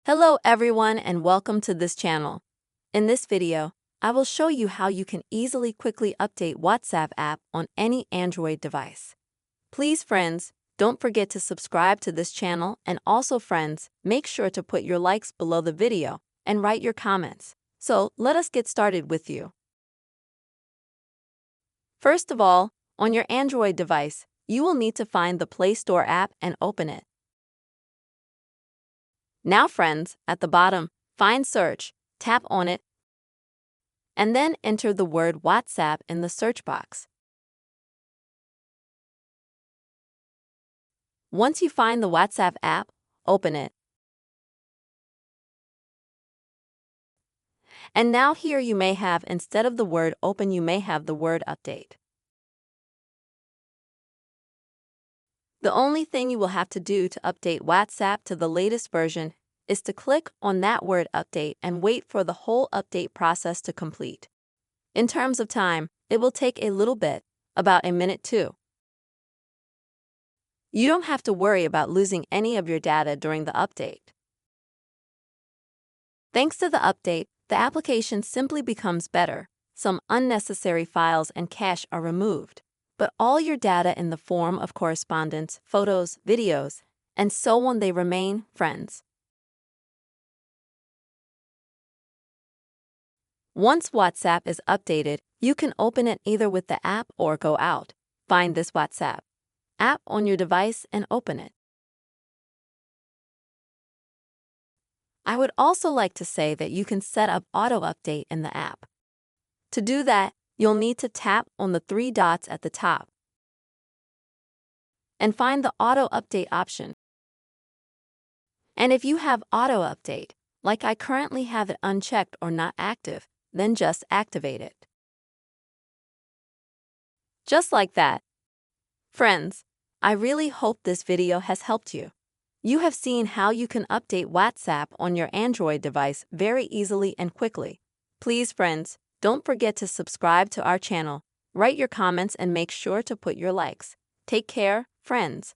Hello everyone and welcome to this channel. In this video, I will show you how you can easily quickly update WhatsApp app on any Android device. Please friends, don't forget to subscribe to this channel, and also friends, make sure to put your likes below the video and write your comments. So let us get started with you. First of all, on your Android device, you will need to find the Play Store app and open it. Now friends, at the bottom, find Search, tap on it, and then enter the word WhatsApp in the search box. Once you find the WhatsApp app, open it. And now here you may have, instead of the word open, you may have the word update. The only thing you will have to do to update WhatsApp to the latest version is to click on that word update and wait for the whole update process to complete. In terms of time, it will take a little bit, about a minute too. You don't have to worry about losing any of your data during the update. Thanks to the update, the application simply becomes better. Some unnecessary files and cache are removed, but all your data in the form of correspondence, photos, videos, and so on, they remain, friends. Once WhatsApp is updated, you can open it either with the app or go out, find this WhatsApp app on your device and open it. I would also like to say that you can set up auto update in the app. To do that, you'll need to tap on the three dots at the top and find the auto update option. And if you have auto update, like I currently have it unchecked or not active, then just activate it. Just like that. Friends, I really hope this video has helped you. You have seen how you can update WhatsApp on your Android device very easily and quickly. Please friends, don't forget to subscribe to our channel, write your comments, and make sure to put your likes. Take care, friends.